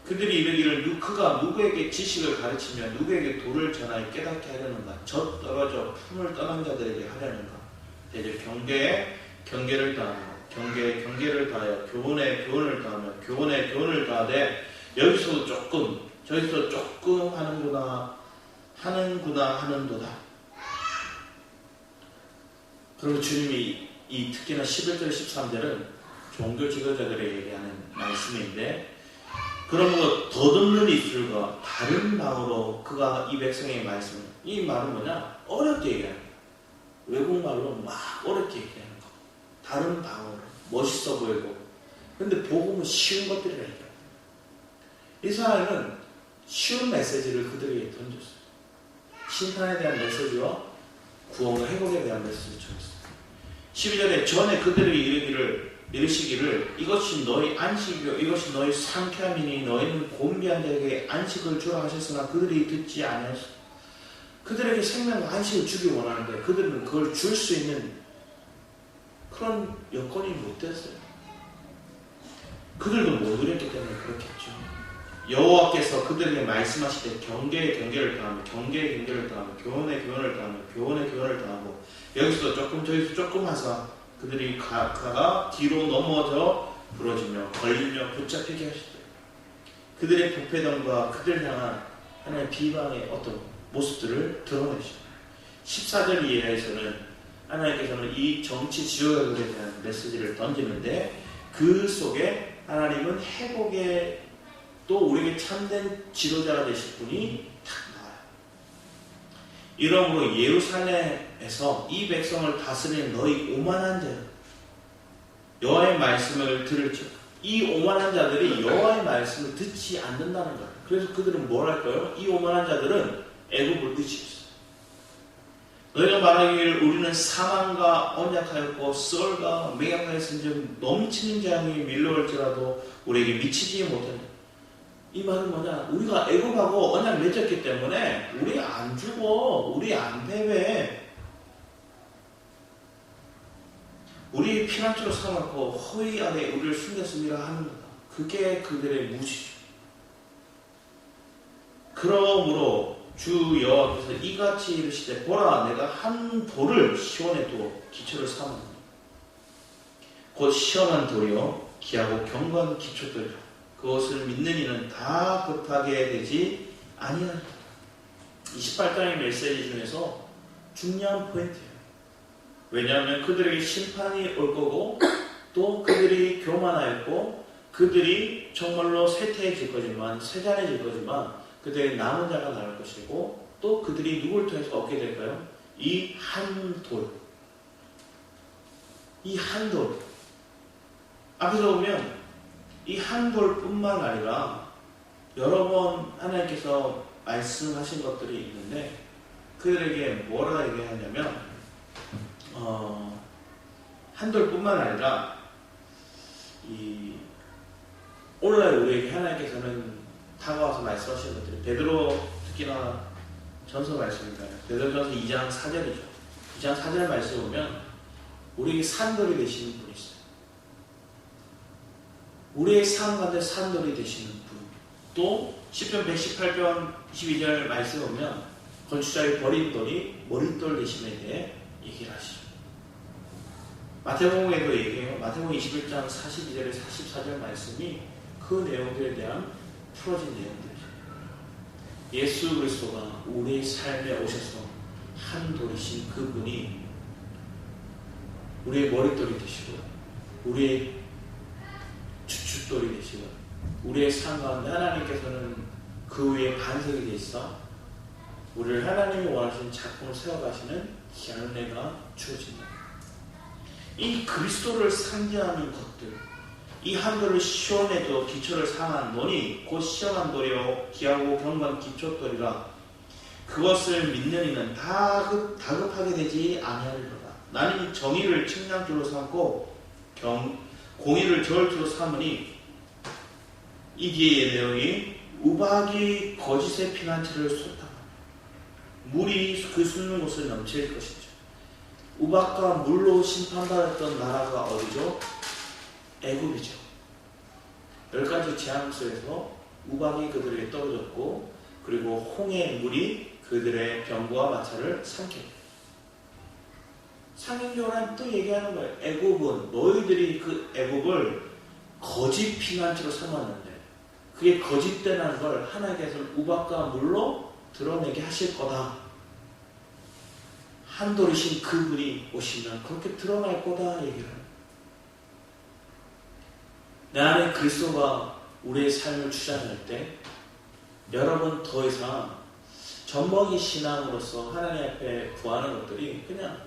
그들이 이르기를 그가 누구에게 지식을 가르치며 누구에게 도를 전하여 깨닫게 하려는가, 저 떨어져 품을 떠난 자들에게 하려는가. 이제 경계에 경계를 더하며 경계에 경계를 더하여 교훈에 교훈을 더하며 교훈에 교훈을 더하되, 여기서도 조금 저기서 조금 하는구나 하는도다. 그리고 주님이 이 특히나 11절 13절은 종교 지도자들에게 얘기하는 말씀인데, 그러므로 더듬는 입술과 다른 방으로 그가 이 백성의 말씀을, 이 말은 뭐냐? 어렵게 얘기하는 거예요. 외국말로 막 어렵게 얘기하는 거. 다른 방으로 멋있어 보이고, 근데 복음은 쉬운 것들이라 얘기해요. 이 사람은 쉬운 메시지를 그들에게 던졌어요. 심판에 대한 메시지와 구원과 회복에 대한 메시지를 줬어요. 12절에 전에 그들이 이르시기를 이것이 너희 안식이요 이것이 너희 상쾌함이니 너희는 곤비한 자에게 안식을 주라 하셨으나 그들이 듣지 아니하셨다. 그들에게 생명과 안식을 주기 원하는데 그들은 그걸 줄 수 있는 그런 여건이 못 됐어요. 그들도 못 누렸기 때문에 그렇겠죠. 여호와께서 그들에게 말씀하실 때 경계에 경계를 더하며 경계에 경계를 더하며 교훈에 교훈을 더하며 교훈에 교훈을 더하고, 여기서 조금 저기서 조금 하사 그들이 가가 뒤로 넘어져 부러지며 걸리며 붙잡히게 하시더라. 그들의 부패됨과 그들 향한 하나님의 비방의 어떤 모습들을 드러내시죠. 14절 이하에서는 하나님께서는 이 정치 지도자들에 대한 메시지를 던지는데, 그 속에 하나님은 회복의 또 우리에게 참된 지도자가 되실 분이 딱 나와요. 이러므로 예루살렘에서 이 백성을 다스리는 너희 오만한 자, 여호와의 말씀을 들을지어다. 이 오만한 자들이 여호와의 말씀을 듣지 않는다는 거예요. 그래서 그들은 뭘 할까요? 이 오만한 자들은 애굽을 의지했어요. 너희가 말하기를 우리는 사망과 언약하였고 썰과 맹약하였은즉 넘치는 재앙이 밀려올지라도 우리에게 미치지 못한다. 이 말은 뭐냐? 우리가 애굽하고 언약 맺었기 때문에 우리 안 죽어, 우리 안 패배, 우리 피난처로 삼았고 허위 아래 우리를 숨겼습니다 하는 거다. 그게 그들의 무지죠. 그러므로 주 여호와께서 이같이 이르시되 보라 내가 한 돌을 시온에 두어 기초를 삼았노니 곧 시험한 돌이요 기하고 견고한 기초들이라 그것을 믿는 이는 다 급하게 되지 아니하리라. 28장의 메시지 중에서 중요한 포인트예요. 왜냐하면 그들에게 심판이 올 거고 또 그들이 교만하였고 그들이 정말로 쇠퇴해질 거지만 세잔해질 거지만 그들의 남은 자가 나올 것이고 또 그들이 누굴 통해서 얻게 될까요? 이 한 돌. 이 한 돌. 앞에서 보면 이 한 돌뿐만 아니라 여러 번 하나님께서 말씀하신 것들이 있는데 그들에게 뭐라 얘기하냐면 한 돌뿐만 아니라 오늘날 우리에게 하나님께서는 다가와서 말씀하시는 것들이 베드로 특히나 전서 말씀입니다. 베드로전서 2장 4절이죠. 2장 4절 말씀 보면 우리에게 산돌이 되시는 분이 있어요. 우리의 삶 가운데 산돌이 되시는 분. 또 10편 118편 22절 말씀 보면 건축자의 버린 돌이 머릿돌 되심에 대해 얘기를 하시죠. 마태복음에도 얘기해요. 마태복음 21장 42절에 44절 말씀이 그 내용들에 대한 풀어진 내용들이죠. 예수 그리스도가 우리의 삶에 오셔서 한 돌이신 그분이 우리의 머릿돌이 되시고 우리의 주춧돌이 되시고 우리의 삶 가운데 하나님께서는 그 위에 반석이 되시사 우리를 하나님이 원하시는 작품을 세워가시는 귀한 은혜가 주어진다. 이 그리스도를 상징하는 것들, 이 한 돌을 시온에도 기초를 삼은 노니 곧 시험한 돌이요 기하고 견고한 기초돌이라 그것을 믿는 이는 다급하게 되지 아니하리로다. 나는 정의를 측량줄로 삼고 공의를 저울줄로 삼으니 이 뒤의 내용이 우박이 거짓의 피난처를 쏟다 물이 그 숨는 곳을 넘칠 것이죠. 우박과 물로 심판받았던 나라가 어디죠? 애굽이죠. 10가지 재앙 속에서 우박이 그들에게 떨어졌고 그리고 홍해의 물이 그들의 병과 마차를 삼켰다. 상징적으로 또 얘기하는 거예요. 애굽은 너희들이 그 애굽을 거짓 피난처로 삼았는데 그게 거짓되는 걸 하나님께서 우박과 물로 드러내게 하실 거다. 한 돌이신 그분이 오시면 그렇게 드러날 거다 얘기를 해요. 내 안에 그리스도가 우리의 삶을 주장할 때 여러분 더 이상 젖먹이 신앙으로서 하나님 앞에 구하는 것들이 그냥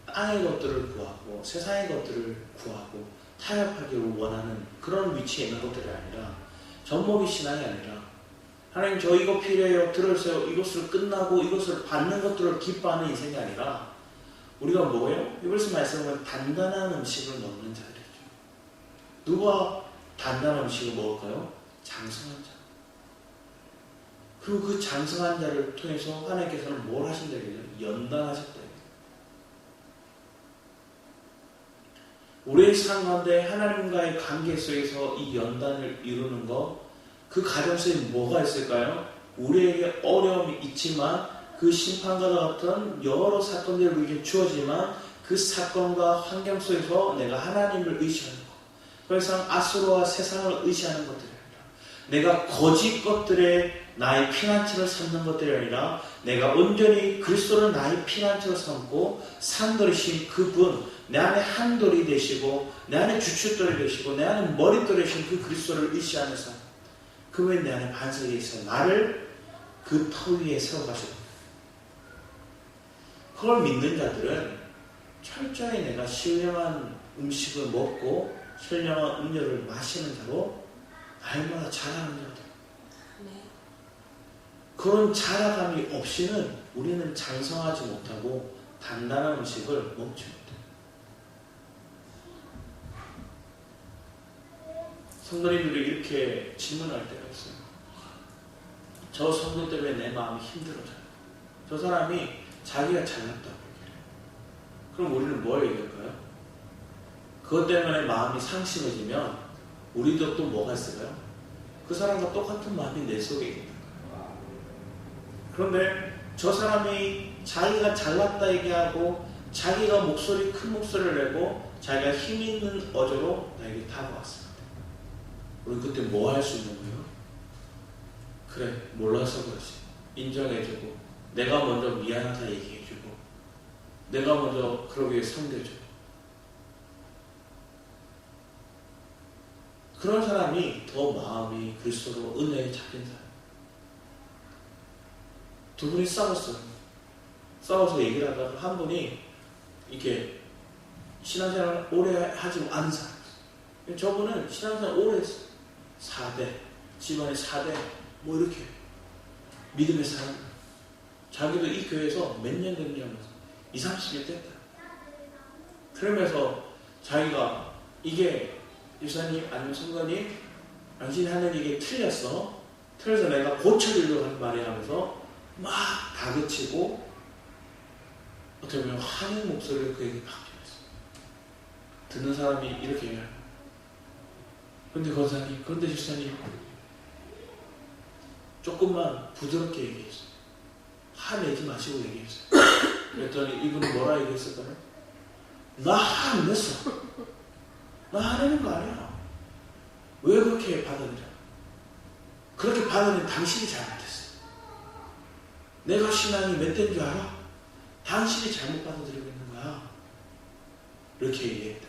땅의 것들을 구하고 세상의 것들을 구하고 타협하기를 원하는 그런 위치에 있는 것들이 아니라 젖먹이 신앙이 아니라 하나님 저 이거 필요해요 들어주세요 이것을 끝나고 이것을 받는 것들을 기뻐하는 인생이 아니라 우리가 뭐예요? 이벌써 말씀은 단단한 음식을 먹는 자들이죠. 누가 단단한 음식을 먹을까요? 장성한 자. 그리고 그 장성한 자를 통해서 하나님께서는 뭘 하신다고요? 연단하셨다. 우리의 삶 가운데 하나님과의 관계 속에서 이 연단을 이루는 것, 그 가정 속에 뭐가 있을까요? 우리에게 어려움이 있지만 그 심판과 같은 여러 사건들이 우리에게 주어지만 그 사건과 환경 속에서 내가 하나님을 의지하는 것. 더 이상 아수르와 세상을 의지하는 것들이 아니라 내가 거짓 것들에 나의 피난처를 삼는 것들이 아니라 내가 온전히 그리스도를 나의 피난처로 삼고 산돌이신 그분 내 안에 한 돌이 되시고 내 안에 주춧돌이 되시고 내 안에 머릿돌이 되신 그 그리스도를 의지하는 삶 그분이 내 안에 반석에 있어 나를 그 터 위에 세워가시고 그걸 믿는 자들은 철저히 내가 신령한 음식을 먹고 신령한 음료를 마시는 자로 날마다 자라는 자들 그런 자라감이 없이는 우리는 장성하지 못하고 단단한 음식을 먹지 못해요. 성도님들이 이렇게 질문할 때가 있어요. 저 성도 때문에 내 마음이 힘들어져요. 저 사람이 자기가 잘났다고 얘기해요. 그럼 우리는 뭘 얘기할까요? 그것 때문에 마음이 상심해지면 우리도 또 뭐가 있을까요? 그 사람과 똑같은 마음이 내 속에 있는 거예요. 그런데 저 사람이 자기가 잘났다 얘기하고 자기가 큰 목소리를 내고 자기가 힘 있는 어조로 나에게 다가왔습니다. 우리 그때 뭐 할 수 있는 거예요? 그래, 몰라서 그렇지. 인정해주고 내가 먼저 미안하다 얘기해주고 내가 먼저 그러기에 섬겨주고 그런 사람이 더 마음이 그리스도로 은혜에 잡힌 사람. 두 분이 싸웠어요. 싸워서 얘기를 하다가 한 분이 이렇게 신앙생활을 오래 하지 않은 사람이었어요. 저분은 신앙생활을 오래 했어요. 4대, 집안에 4대, 뭐 이렇게 믿음의 사람. 자기도 이 교회에서 몇 년 됐냐면서 20, 30년 됐다. 그러면서 자기가 이게 유사님 아니면 성도님 당신이 하는 이게 틀렸어. 틀려서 내가 고쳐주려고 하는 말이 하면서 막 다그치고 어떻게 보면 하는 목소리를 그에게 바뀌었어요. 듣는 사람이 이렇게 얘기해요. 그런데 권사님, 그런데 집사님 조금만 부드럽게 얘기했어요. 화내지 마시고 얘기했어요. 그랬더니 이분이 뭐라 얘기했을까요? 나 화 안 냈어. 나 화내는 거 아니야. 왜 그렇게 받아들여? 그렇게 받아들인 당신이 잘못했어. 내가 신앙이 몇 대인 줄 알아? 당신이 잘못 받아들이고 있는 거야. 이렇게 얘기했다.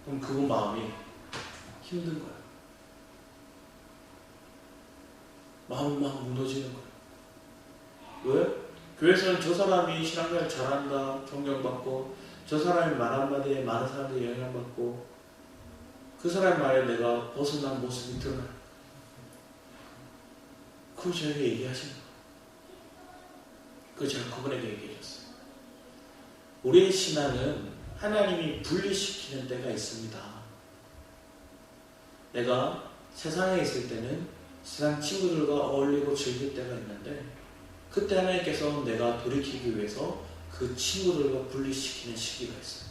그럼 그분 마음이 힘든 거야. 마음이 막 무너지는 거야. 왜? 교회에서는 저 사람이 신앙생활 잘한다, 존경받고 저 사람이 말 한마디에 많은 사람들이 영향받고 그 사람 말에 내가 벗어난 모습이 드러나. 그거 저에게 얘기하시는 거예요. 그거 제가 그분에게 얘기해줬어요. 우리의 신앙은 하나님이 분리시키는 때가 있습니다. 내가 세상에 있을 때는 세상 친구들과 어울리고 즐길 때가 있는데 그때 하나님께서 내가 돌이키기 위해서 그 친구들과 분리시키는 시기가 있어요.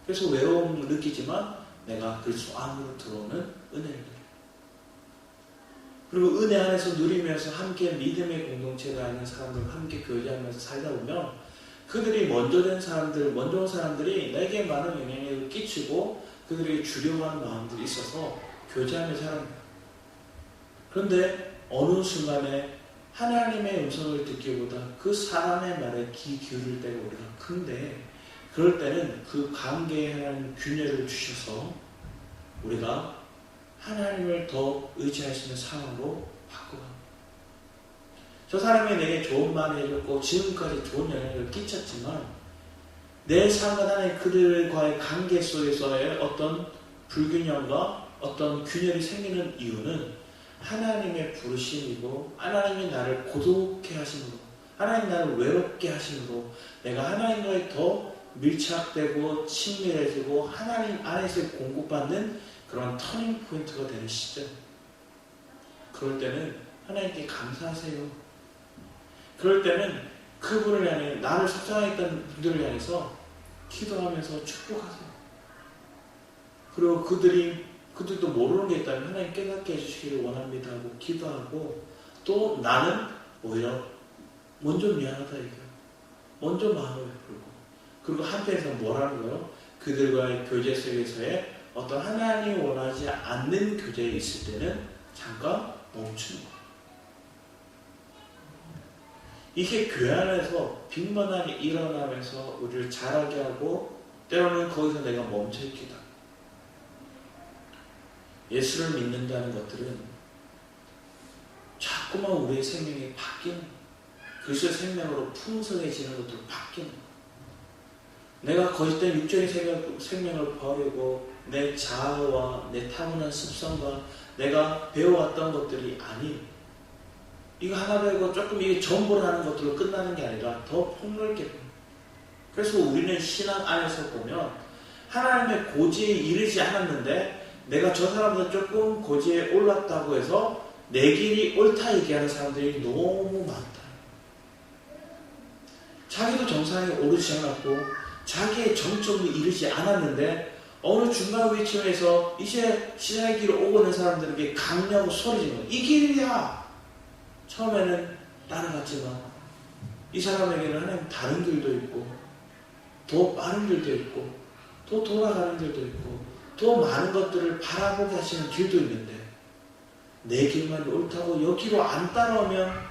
그래서 외로움을 느끼지만 내가 그리스도 안으로 들어오는 은혜를 누려요. 그리고 은혜 안에서 누리면서 함께 믿음의 공동체가 있는 사람들과 함께 교제하면서 살다 보면 그들이 먼저 된 사람들, 먼저 온 사람들이 내게 많은 영향력을 끼치고 그들에게 주려고 하는 마음들이 있어서 교제하며 살아갑니다. 그런데 어느 순간에 하나님의 음성을 듣기보다 그 사람의 말에 귀 기울일 때가 우리가 큰데 그럴 때는 그 관계에 하나님 균열을 주셔서 우리가 하나님을 더 의지할 수 있는 상황으로 바꿔갑니다. 저 사람이 내게 좋은 말을 해줬고 지금까지 좋은 영향을 끼쳤지만 내 삶과 하나님 그들과의 관계 속에서의 어떤 불균형과 어떤 균열이 생기는 이유는 하나님의 부르심이고 하나님이 나를 고독해 하심으로 하나님이 나를 외롭게 하심으로 내가 하나님과의 더 밀착되고 친밀해지고 하나님 안에서 공급받는 그런 터닝 포인트가 되는 시점. 그럴 때는 하나님께 감사하세요. 그럴 때는 그분을 향해 나를 속상했던 분들을 향해서 기도하면서 축복하세요. 그리고 그들도 모르는 게 있다면 하나님 깨닫게 해주시기를 원합니다 하고 기도하고 또 나는 오히려 먼저 미안하다 얘기하고 먼저 마음을 베풀고 그리고 한편에서 뭐라는 거예요? 그들과의 교제 속에서의 어떤 하나님이 원하지 않는 교제에 있을 때는 잠깐 멈추는 거예요. 이게 교회 안에서 빈번하게 일어나면서 우리를 자라게 하고 때로는 거기서 내가 멈춰있기도 합니다. 예수를 믿는다는 것들은 자꾸만 우리의 생명이 바뀌는 그리스도의 생명으로 풍성해지는 것들로 바뀌는 거예요. 내가 거짓된 육적인 생명을 버리고 내 자아와 내 타고난 습성과 내가 배워왔던 것들이 아닌 이거 하나 배우고 조금 이게 전보를 하는 것들로 끝나는 게 아니라 더 폭넓게 그래서 우리는 신앙 안에서 보면 하나님의 고지에 이르지 않았는데 내가 저 사람보다 조금 고지에 올랐다고 해서 내 길이 옳다 얘기하는 사람들이 너무 많다. 자기도 정상에 오르지 않았고 자기의 정점에 이르지 않았는데 어느 중간 위치에서 이제 시작의 길을 오고 있는 사람들에게 강요하고 소리지는 거야. 이 길이야. 처음에는 따라갔지만 이 사람에게는 하나님 다른 길도 있고 더 빠른 길도 있고 더 돌아가는 길도 있고 더 많은 것들을 바라보게 하시는 길도 있는데 내 길만 옳다고 여기로 안 따라오면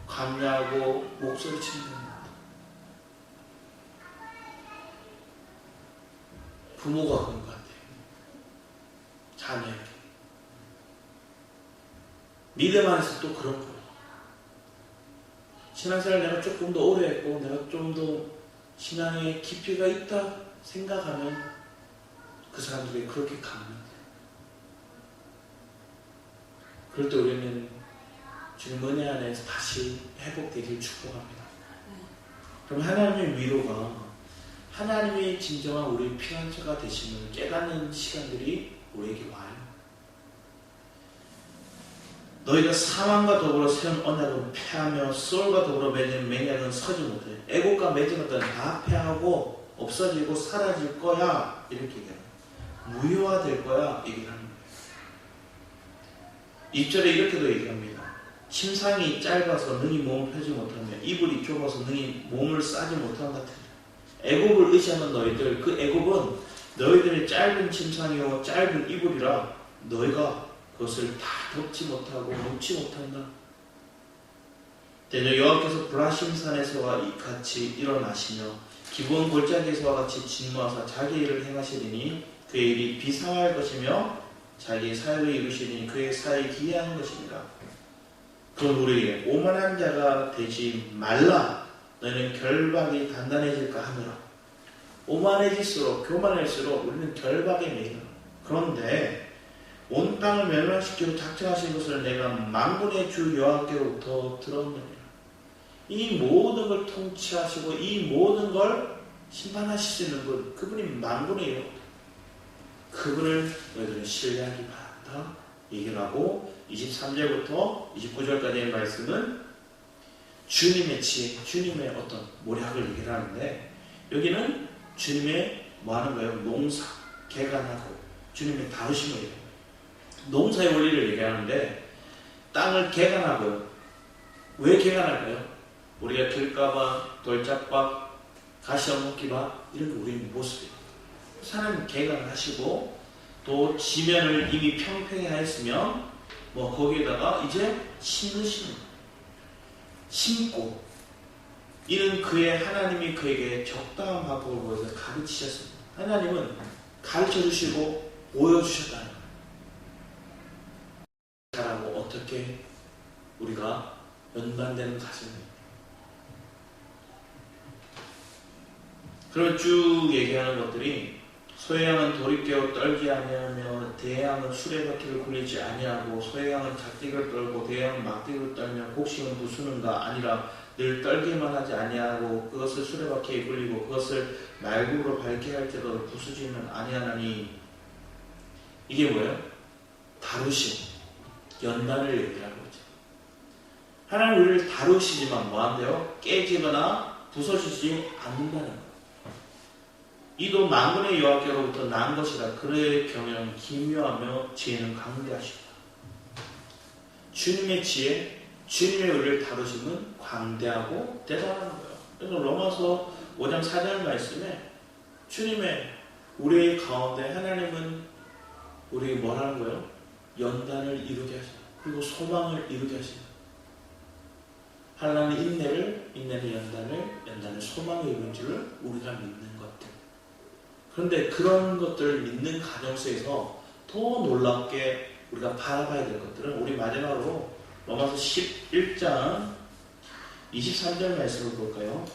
강요하고 목소리 치는 겁니다. 부모가 그런 것 같아요. 자녀에게. 믿음 안에서 또 그런 거예요. 신앙생활 내가 조금 더 오래 했고 내가 좀 더 신앙에 깊이가 있다 생각하면 그 사람들이 그렇게 강요해요. 그럴 때 우리는 주님 은혜 안에서 다시 회복되길 축복합니다. 그럼 하나님의 위로가 하나님이 진정한 우리 피난처가 되심을 깨닫는 시간들이 우리에게 와요. 너희가 사망과 더불어 세운 언약은 패하며 소울과 더불어 맺은 맹약은 서지 못해. 애국과 맺은 것들은 다 패하고 없어지고 사라질 거야. 이렇게 얘기해요. 무효화될 거야. 얘기를 하는 거예요. 2절에 이렇게도 얘기합니다. 심상이 짧아서 능히 몸을 펴지 못하며 이불이 좁아서 능히 몸을 싸지 못하는 것 같으니 애굽을 의지하는 너희들, 그 애굽은 너희들의 짧은 침상이요 짧은 이불이라 너희가 그것을 다 덮지 못하고 놓지 못한다. 대저 여호와께서 브라심산에서와 같이 일어나시며 기브온 골짜기에서와 같이 진노하사 자기 일을 행하시리니 그의 일이 비상할 것이며 자기의 사역을 이루시리니 그의 사역이 기이한 것입니다. 그건 우리에게 오만한 자가 되지 말라. 너희는 결박이 단단해질까 하느라. 오만해질수록 교만할수록 우리는 결박에 매이라. 그런데 온 땅을 멸망시키고 작정하신 것을 내가 만군의 주 여호와께로부터 들었느니라. 이 모든 걸 통치하시고 이 모든 걸 심판하실 수 있는 분, 그분이 만군이에요. 그분을 너희들은 신뢰하기 바란다. 얘기를 하고 23절부터 29절까지의 말씀은 주님의 지혜, 주님의 어떤 모략을 얘기를 하는데 여기는 주님의 뭐 하는 거예요? 농사, 개간하고 주님의 다루심을 얘기해요. 농사의 원리를 얘기하는데 땅을 개간하고요. 왜 개간할까요? 우리가 들가봐, 돌짝밥, 가시어묵기밥 이런 게 우리의 모습이에요. 사람은 개간을 하시고 또 지면을 이미 평평히 하였으면 뭐 거기에다가 이제 심으시는 심고 이는 그의 하나님이 그에게 적당한 방법을 보여서 가르치셨습니다. 하나님은 가르쳐 주시고 보여주셨다는 거예요. 잘하고 어떻게 우리가 연관되는 가슴입니다. 그러면 쭉 얘기하는 것들이 소해양은 돌이켜 떨지 아니하며 대양은 수레바퀴를 굴리지 아니하고 소해양은 작대기를 떨고 대양은 막대기를 떨며 곡식은 부수는가 아니라 늘 떨기만 하지 아니하고 그것을 수레바퀴에 굴리고 그것을 말굽으로 밟게 할지라도 부수지는 아니하나니. 이게 뭐예요? 다루심, 연단을 얘기하는 거죠. 하나님 우리를 다루시지만 뭐한대요? 깨지거나 부서지지 않는다는 거예요. 이도 만군의 여호와께로부터 난 것이라. 그의 경영은 기묘하며 지혜는 강대하시다. 주님의 지혜, 주님의 우리를 다루심은 광대하고 대단한 거예요. 그래서 로마서 5장 4절 말씀에 주님의 우리 가운데 하나님은 우리에게 뭘 하는 거예요? 연단을 이루게 하시다. 그리고 소망을 이루게 하시다. 하나님의 인내를 연단을 소망을 이루는 줄을 우리가 믿는 것들. 그런데 그런 것들을 믿는 과정 속에서 더 놀랍게 우리가 바라봐야 될 것들은 우리 마지막으로 로마서 11장 23절 말씀을 볼까요?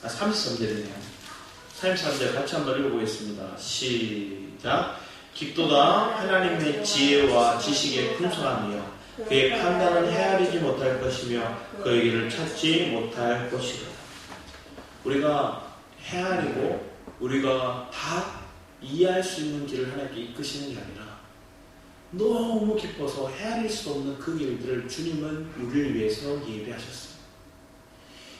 33절이네요. 33절 같이 한번 읽어보겠습니다. 시작. 깊도다 하나님의 지혜와 지식의 풍성함이여 그의 판단은 헤아리지 못할 것이며 그의 길을 찾지 못할 것이다. 우리가 헤아리고 우리가 다 이해할 수 있는 길을 하나님께 이끄시는 게 아니라 너무 기뻐서 헤아릴 수 없는 그 길들을 주님은 우리를 위해서 예비하셨습니다.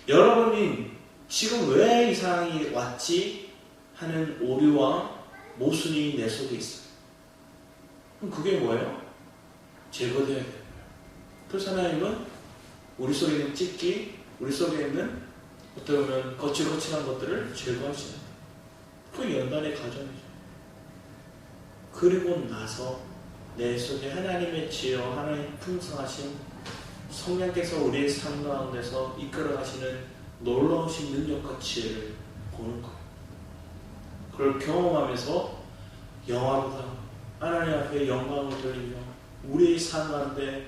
여러분이 지금 왜 이 상황이 왔지 하는 오류와 모순이 내 속에 있어요. 그럼 그게 뭐예요? 제거되어야 돼요. 그래서 하나님은 우리 속에 있는 찢기, 우리 속에 있는 어떻게 보면 거칠거칠한 것들을 제거하시는 그 연단의 과정이죠. 그리고 나서 내 속에 하나님의 지혜와 하나님 풍성하신 성령께서 우리의 삶 가운데서 이끌어가시는 놀라우신 능력과 지혜를 보는 거예요. 그걸 경험하면서 영화보다 하나님 앞에 영광을 돌리며 우리의 삶 가운데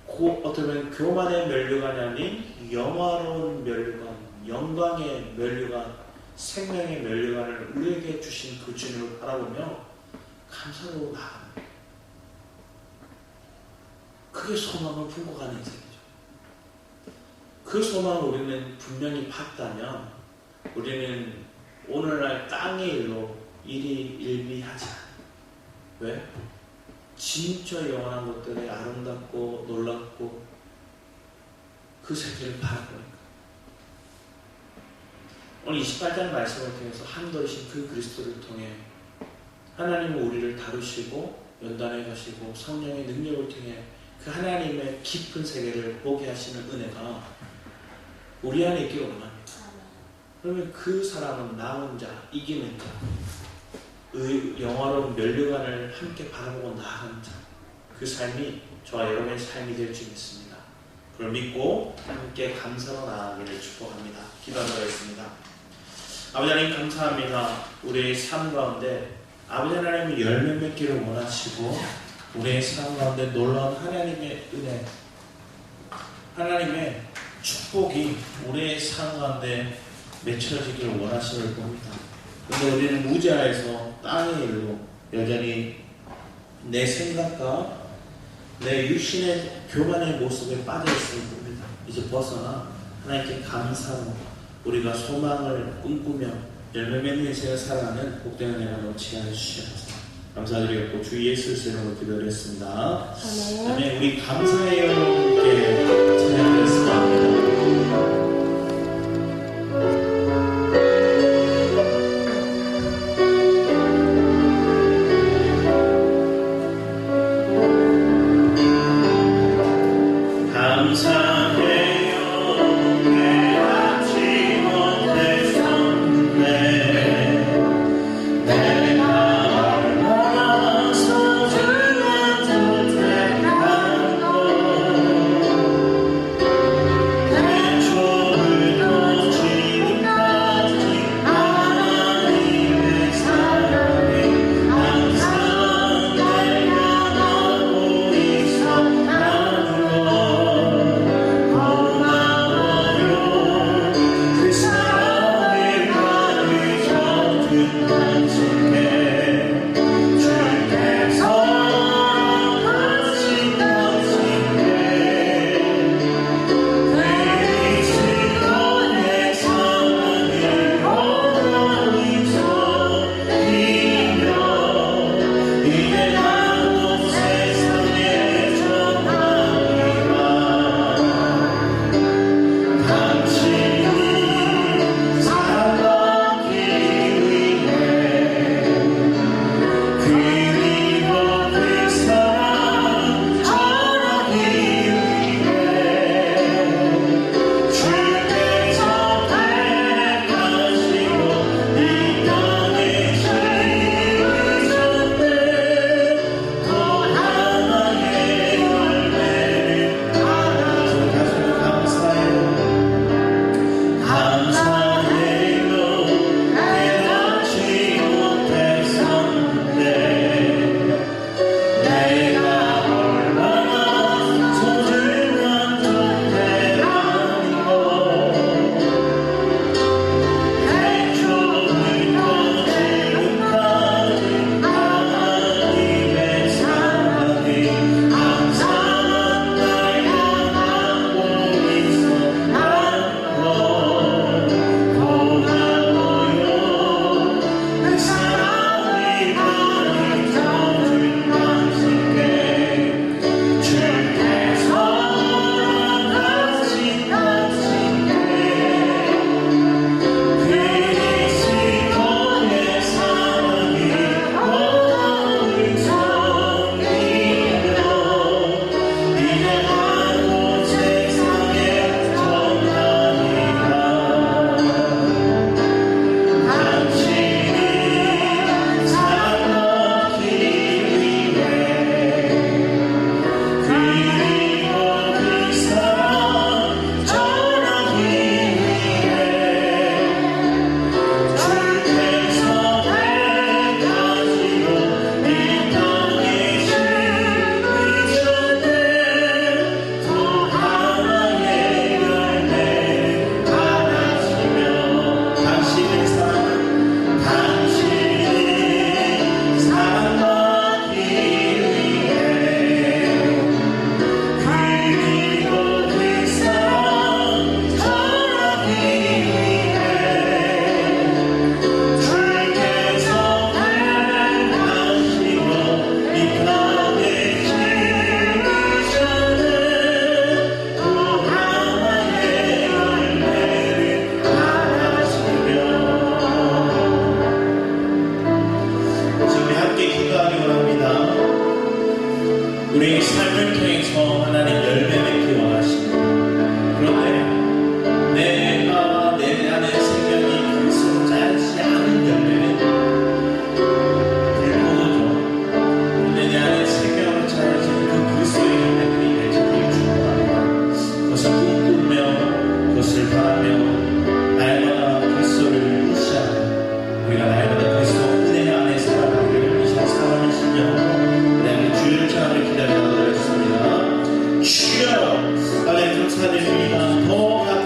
어떻게 보면 교만의 면류관이 아닌 영화로운 면류관, 영광의 면류관, 생명의 면류관을 우리에게 주신 그 주님을 바라보며 감사로 나아갑니다. 그게 소망을 품고 가는 인생이죠. 그 소망을 우리는 분명히 봤다면 우리는 오늘날 땅의 일로 일비하지 않아요. 왜? 진짜 영원한 것들이 아름답고 놀랍고 그 세계를 바라보니까. 오늘 28장 말씀을 통해서 한도이신 그 그리스도를 통해 하나님은 우리를 다루시고 연단해 가시고 성령의 능력을 통해 그 하나님의 깊은 세계를 보게 하시는 은혜가 우리 안에 있기를 원합니다. 그러면 그 사람은 남은 자, 이기는 자, 영화로운 면류관을 함께 바라보고 나아가는 자, 그 삶이 저와 여러분의 삶이 될 줄 믿습니다. 그걸 믿고 함께 감사로 나아가기를 축복합니다. 기도하겠습니다. 아버지 하나님 감사합니다. 우리의 삶 가운데 아버지 하나님은 열매 맺기를 원하시고 우리의 삶 가운데 놀라운 하나님의 은혜, 하나님의 축복이 우리의 삶 가운데 맺혀지기를 원하시는 겁니다. 그런데 우리는 무지하에서 땅의 일로 여전히 내 생각과 내 육신의 교만의 모습에 빠져있을 겁니다. 이제 벗어나 하나님께 감사로 우리가 소망을 꿈꾸며 열매 맺는 인생을 살아가는 복된 은혜가 넘치게 해주시옵소서. 감사드리고 주 예수 이름으로 기도드렸습니다. 아멘. 우리 감사의 여러분께 찬양드렸습니다. 우리 삶을 통해서 하나님 열매 맺기 원하십니다. 그런데 내 안에 생명이 그리스도로 짜지 않은 열매는 불포도죠. 내 안에 생명으로 짜여진 그 그리스도의 열매들이 내 자리에 충분합니다. 그것을 꿈꾸며 그것을 바라며 날마다 그리스도를 의지하며 우리가 날마다 그리스도 은혜 안에 살아가기를 이 시간 사랑하는 심령으로 내 주의 찬양을 기다리도록 하겠습니다. 주여, 할렐루야, 감사드립니다.